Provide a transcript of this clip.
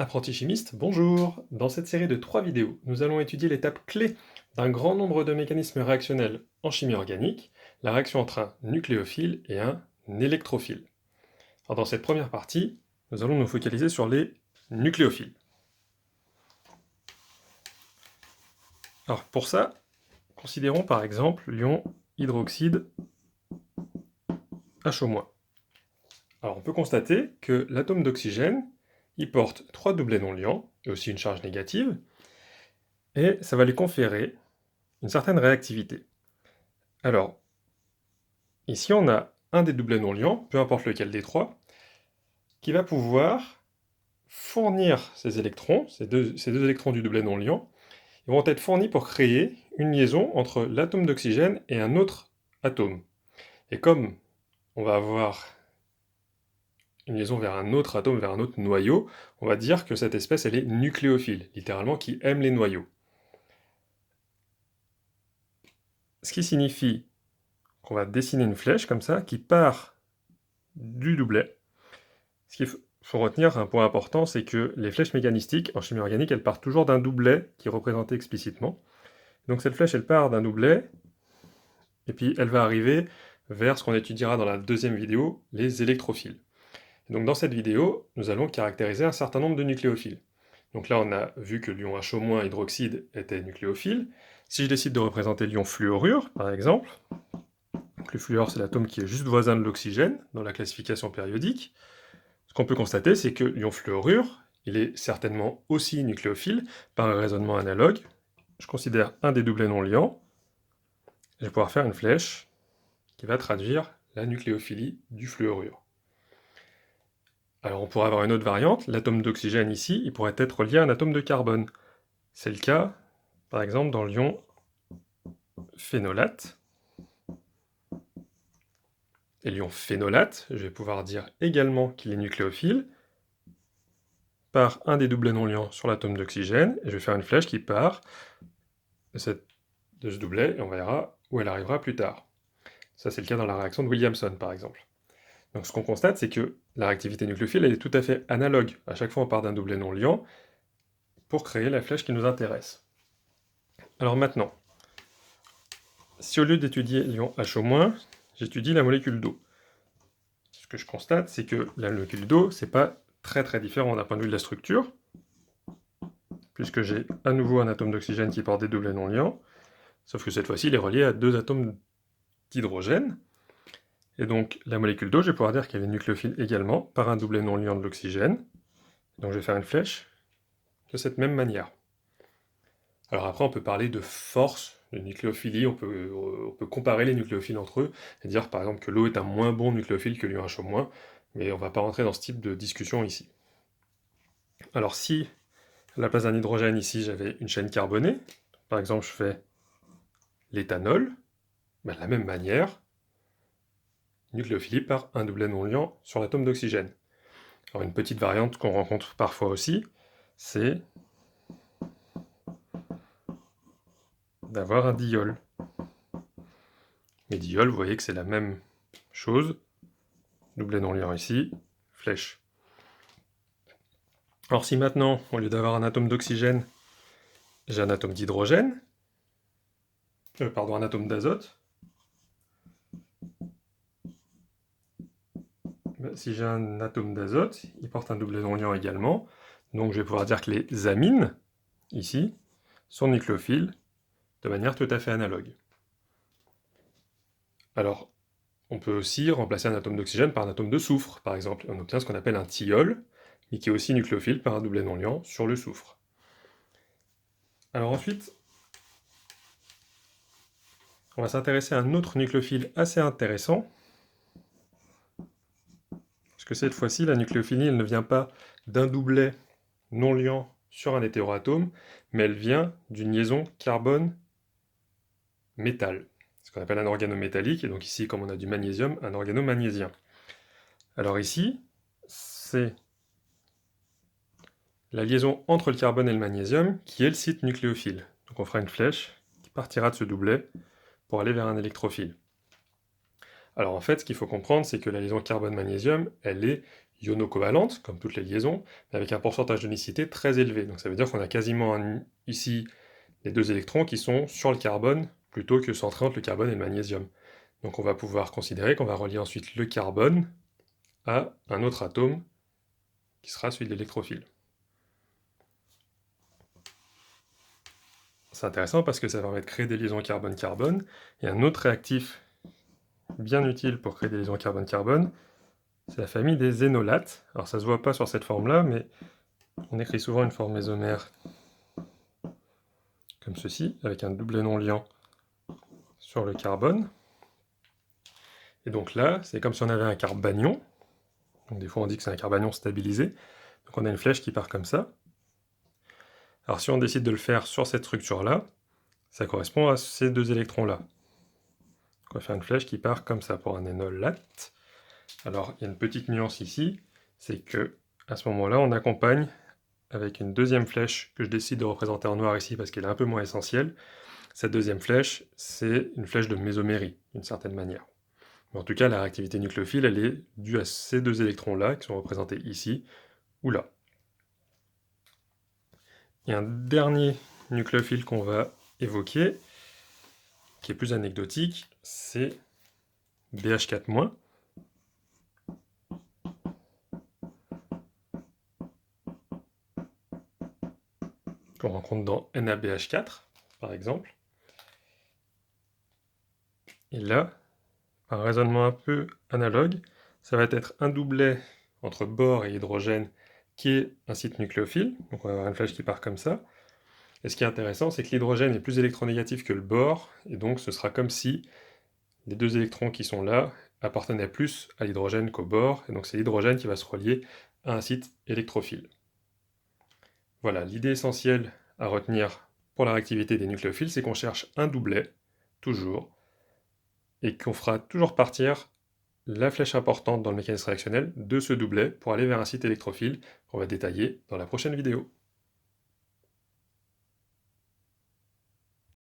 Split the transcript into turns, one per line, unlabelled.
Apprenti chimiste, bonjour! Dans cette série de 3 vidéos, nous allons étudier l'étape clé d'un grand nombre de mécanismes réactionnels en chimie organique, la réaction entre un nucléophile et un électrophile. Alors dans cette première partie, nous allons nous focaliser sur les nucléophiles. Alors pour ça, considérons par exemple l'ion hydroxyde HO-. Alors on peut constater que l'atome d'oxygène, il porte 3 doublets non liants, et aussi une charge négative, et ça va lui conférer une certaine réactivité. Alors, ici on a un des doublets non liants, peu importe lequel des trois, qui va pouvoir fournir ces électrons, ces deux électrons du doublet non liant, ils vont être fournis pour créer une liaison entre l'atome d'oxygène et un autre atome. Et comme on va avoir une liaison vers un autre atome, vers un autre noyau, on va dire que cette espèce elle est nucléophile, littéralement qui aime les noyaux. Ce qui signifie qu'on va dessiner une flèche comme ça, qui part du doublet. Ce qu'il faut retenir, un point important, c'est que les flèches mécanistiques, en chimie organique, elles partent toujours d'un doublet qui est représenté explicitement. Donc cette flèche, elle part d'un doublet, et puis elle va arriver vers ce qu'on étudiera dans la deuxième vidéo, les électrophiles. Et donc dans cette vidéo, nous allons caractériser un certain nombre de nucléophiles. Donc là, on a vu que l'ion HO- hydroxyde était nucléophile. Si je décide de représenter l'ion fluorure, par exemple, donc le fluor, c'est l'atome qui est juste voisin de l'oxygène dans la classification périodique. Ce qu'on peut constater, c'est que l'ion fluorure, il est certainement aussi nucléophile par un raisonnement analogue. Je considère un des doublets non liants, et je vais pouvoir faire une flèche qui va traduire la nucléophilie du fluorure. Alors on pourrait avoir une autre variante, l'atome d'oxygène ici, il pourrait être lié à un atome de carbone. C'est le cas, par exemple, dans l'ion phénolate. Et l'ion phénolate, je vais pouvoir dire également qu'il est nucléophile par un des doublets non liants sur l'atome d'oxygène, et je vais faire une flèche qui part de ce doublet, et on verra où elle arrivera plus tard. Ça, c'est le cas dans la réaction de Williamson, par exemple. Donc ce qu'on constate, c'est que la réactivité nucléophile, elle est tout à fait analogue. À chaque fois, on part d'un doublet non liant pour créer la flèche qui nous intéresse. Alors maintenant, si au lieu d'étudier l'ion HO-, j'étudie la molécule d'eau, ce que je constate, c'est que la molécule d'eau, c'est pas très différent d'un point de vue de la structure, puisque j'ai à nouveau un atome d'oxygène qui porte des doublets non liants, sauf que cette fois-ci, il est relié à deux atomes d'hydrogène. Et donc, la molécule d'eau, je vais pouvoir dire qu'elle est nucléophile également, par un doublet non liant de l'oxygène. Donc je vais faire une flèche de cette même manière. Alors après, on peut parler de force de nucléophilie, on peut comparer les nucléophiles entre eux, et dire par exemple que l'eau est un moins bon nucléophile que l'ion HO-, mais on ne va pas rentrer dans ce type de discussion ici. Alors si, à la place d'un hydrogène ici, j'avais une chaîne carbonée, par exemple je fais l'éthanol, de la même manière, nucléophilie par un doublet non liant sur l'atome d'oxygène. Alors une petite variante qu'on rencontre parfois aussi, c'est d'avoir un diol. Mais diol, vous voyez que c'est la même chose, doublet non liant ici, flèche. Alors si maintenant, au lieu d'avoir un atome d'oxygène, j'ai un atome d'hydrogène, un atome d'azote, si j'ai un atome d'azote, il porte un doublet non liant également, donc je vais pouvoir dire que les amines, ici, sont nucléophiles de manière tout à fait analogue. Alors, on peut aussi remplacer un atome d'oxygène par un atome de soufre, par exemple. On obtient ce qu'on appelle un thiol, mais qui est aussi nucléophile par un doublet non liant sur le soufre. Alors ensuite, on va s'intéresser à un autre nucléophile assez intéressant, parce que cette fois-ci, la nucléophilie, elle ne vient pas d'un doublet non liant sur un hétéroatome, mais elle vient d'une liaison carbone-métal, ce qu'on appelle un organométallique, et donc ici, comme on a du magnésium, un organomagnésiien. Alors ici, c'est la liaison entre le carbone et le magnésium qui est le site nucléophile. Donc on fera une flèche qui partira de ce doublet pour aller vers un électrophile. Alors en fait, ce qu'il faut comprendre, c'est que la liaison carbone-magnésium, elle est iono-covalente, comme toutes les liaisons, mais avec un pourcentage d'unicité très élevé. Donc ça veut dire qu'on a quasiment ici les deux électrons qui sont sur le carbone, plutôt que centrés entre le carbone et le magnésium. Donc on va pouvoir considérer qu'on va relier ensuite le carbone à un autre atome, qui sera celui de l'électrophile. C'est intéressant parce que ça permet de créer des liaisons carbone-carbone. Et un autre réactif bien utile pour créer des liaisons carbone-carbone, c'est la famille des énolates. Alors ça ne se voit pas sur cette forme-là, mais on écrit souvent une forme mésomère comme ceci, avec un double non-liant sur le carbone. Et donc là, c'est comme si on avait un carbanion. Donc des fois on dit que c'est un carbanion stabilisé. Donc on a une flèche qui part comme ça. Alors si on décide de le faire sur cette structure-là, ça correspond à ces deux électrons-là. On va faire une flèche qui part comme ça pour un énolate. Alors il y a une petite nuance ici, c'est que à ce moment-là, on accompagne avec une deuxième flèche que je décide de représenter en noir ici parce qu'elle est un peu moins essentielle. Cette deuxième flèche, c'est une flèche de mésomérie, d'une certaine manière. Mais en tout cas, la réactivité nucléophile, elle est due à ces deux électrons-là, qui sont représentés ici ou là. Et un dernier nucléophile qu'on va évoquer, qui est plus anecdotique, c'est BH4-, qu'on rencontre dans NaBH4, par exemple. Et là, un raisonnement un peu analogue, ça va être un doublet entre bore et hydrogène qui est un site nucléophile, donc on va avoir une flèche qui part comme ça. Et ce qui est intéressant, c'est que l'hydrogène est plus électronégatif que le bore, et donc ce sera comme si les deux électrons qui sont là appartenaient plus à l'hydrogène qu'au bore, et donc c'est l'hydrogène qui va se relier à un site électrophile. Voilà, l'idée essentielle à retenir pour la réactivité des nucléophiles, c'est qu'on cherche un doublet, toujours, et qu'on fera toujours partir la flèche importante dans le mécanisme réactionnel de ce doublet pour aller vers un site électrophile qu'on va détailler dans la prochaine vidéo.